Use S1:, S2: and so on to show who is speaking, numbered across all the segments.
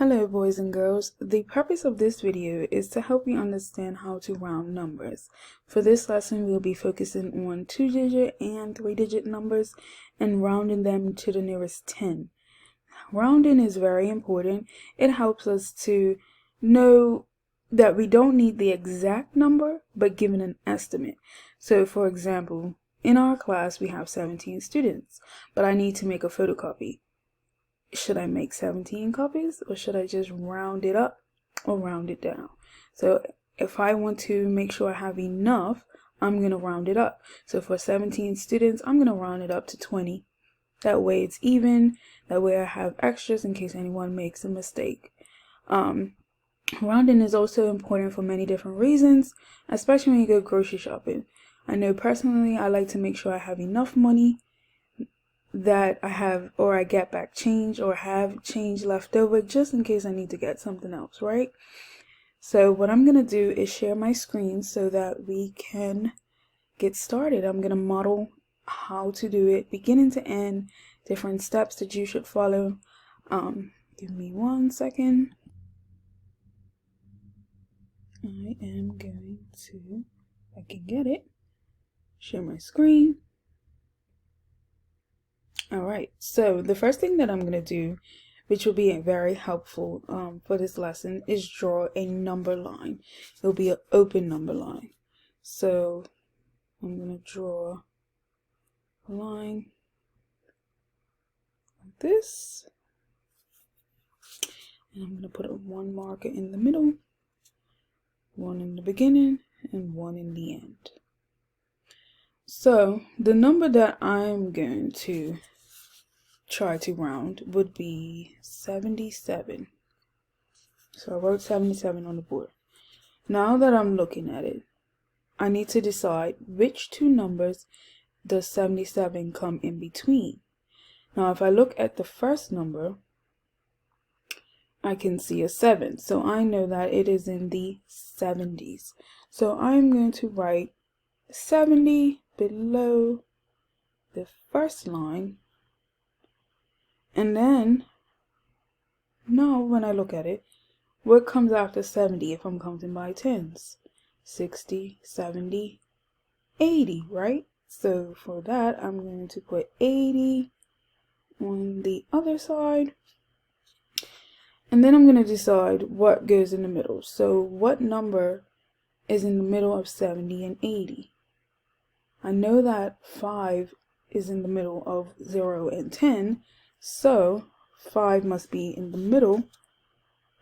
S1: Hello boys and girls, the purpose of this video is to help you understand how to round numbers. For this lesson we'll be focusing on 2-digit and 3-digit numbers and rounding them to the nearest 10. Rounding is very important. It helps us to know that we don't need the exact number but given an estimate. So for example, in our class we have 17 students, but I need to make a photocopy. Should I make 17 copies or should I just round it up or round it down? So if I want to make sure I have enough, I'm going to round it up. So for 17 students, I'm going to round it up to 20. That way it's even. That way I have extras in case anyone makes a mistake. Rounding is also important for many different reasons, especially when you go grocery shopping. I know personally I like to make sure I have enough money that I have, or I get back change or have change left over just in case I need to get something else, right? So what I'm gonna do is share my screen so that we can get started. I'm gonna model how to do it beginning to end, different steps that you should follow. Give me 1 second. I am going to, if I can get it, share my screen. Alright, so the first thing that I'm going to do, which will be very helpful for this lesson, is draw a number line. It'll be an open number line. So I'm going to draw a line like this. And I'm going to put one marker in the middle, one in the beginning, and one in the end. So the number that I'm going to try to round would be 77. So I wrote 77 on the board. Now that I'm looking at it, I need to decide which two numbers does 77 come in between. Now if I look at the first number, I can see a 7, so I know that it is in the 70s. So I'm going to write 70 below the first line. And then, now when I look at it, what comes after 70 if I'm counting by tens? 60, 70, 80, right? So for that, I'm going to put 80 on the other side. And then I'm going to decide what goes in the middle. So what number is in the middle of 70 and 80? I know that 5 is in the middle of 0 and 10. So 5 must be in the middle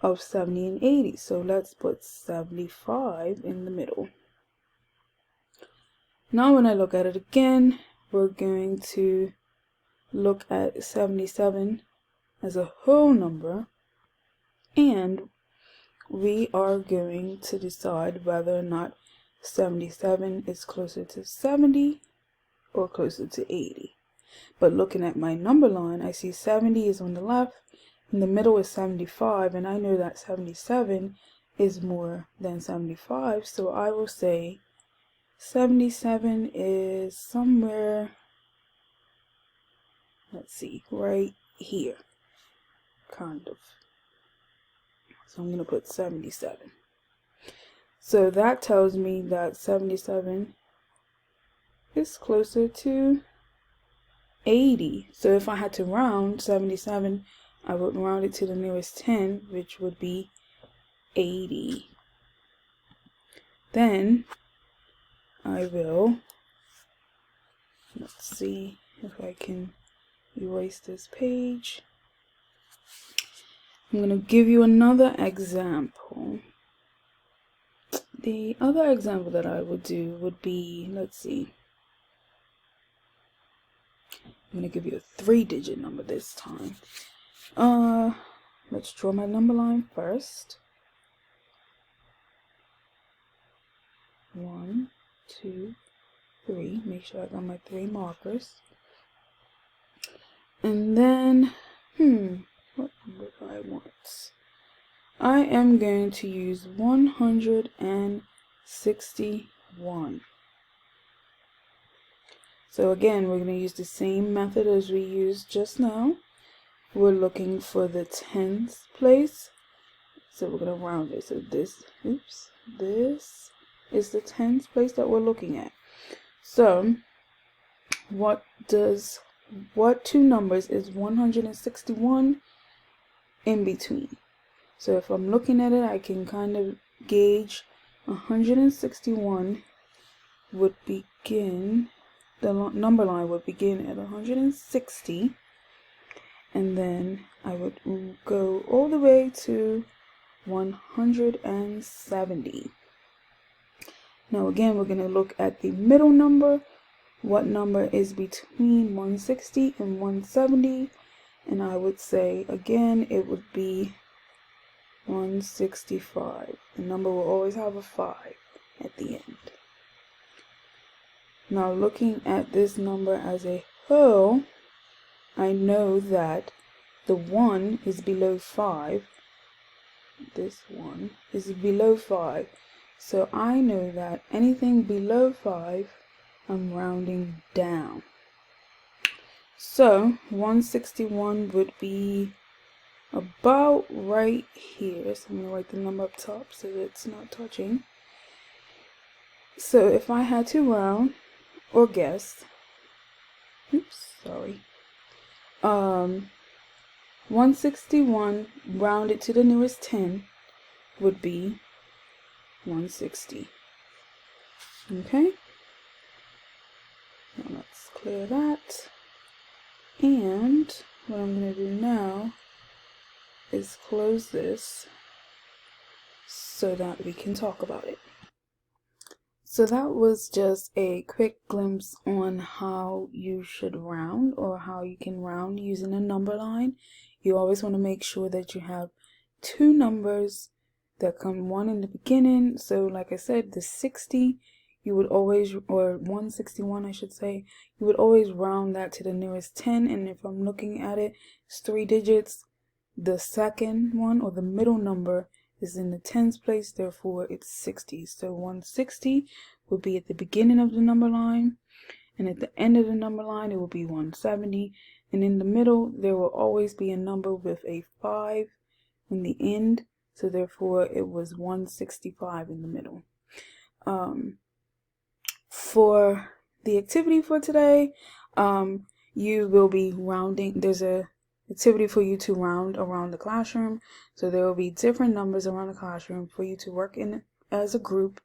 S1: of 70 and 80. So let's put 75 in the middle. Now when I look at it again, we're going to look at 77 as a whole number. And we are going to decide whether or not 77 is closer to 70 or closer to 80. But looking at my number line, I see 70 is on the left, in the middle is 75, and I know that 77 is more than 75, so I will say 77 is somewhere, let's see, right here, kind of. So I'm going to put 77. So that tells me that 77 is closer to 80. So if I had to round 77, I would round it to the nearest 10, which would be 80. Then I will, let's see if I can erase this page. I'm going to give you another example. The other example that I would do would be, let's see, I'm going to give you a 3-digit number this time. Let's draw my number line first. 1, 2, 3. Make sure I got my 3 markers. And then, what number do I want? I am going to use 161. So again, we're going to use the same method as we used just now. we're looking for the tens place. So we're going to round it. So this is the tens place that we're looking at. So what two numbers is 161 in between? So if I'm looking at it, I can kind of gauge 161 would begin, the number line would begin at 160, and then I would go all the way to 170. Now again, we're going to look at the middle number. What number is between 160 and 170? And I would say, again, it would be 165. The number will always have a 5 at the end. Now looking at this number as a whole, I know that the 1 is below 5. This one is below 5. So I know that anything below 5, I'm rounding down. So 161 would be about right here. So I'm going to write the number up top so that it's not touching. So if I had to round or guess, 161 rounded to the nearest 10 would be 160. Okay, now let's clear that. And what I'm going to do now is close this so that we can talk about it. So that was just a quick glimpse on how you should round, or how you can round using a number line. You always want to make sure that you have two numbers that come, one in the beginning. So like I said, the 60, you would always, or 161 I should say, you would always round that to the nearest 10. And if I'm looking at it, it's 3 digits. The second one, or the middle number, is in the tens place, therefore it's 60. So 160 would be at the beginning of the number line, and at the end of the number line it will be 170, and in the middle there will always be a number with a 5 in the end, so therefore it was 165 in the middle. For the activity for today, you will be rounding. There's a activity for you to round around the classroom. So there will be different numbers around the classroom for you to work in as a group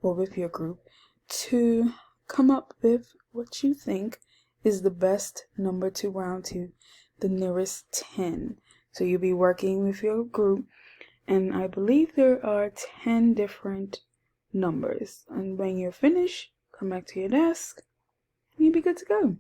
S1: or with your group to come up with what you think is the best number to round to the nearest 10. So you'll be working with your group, and I believe there are 10 different numbers. And when you're finished, come back to your desk and you'll be good to go.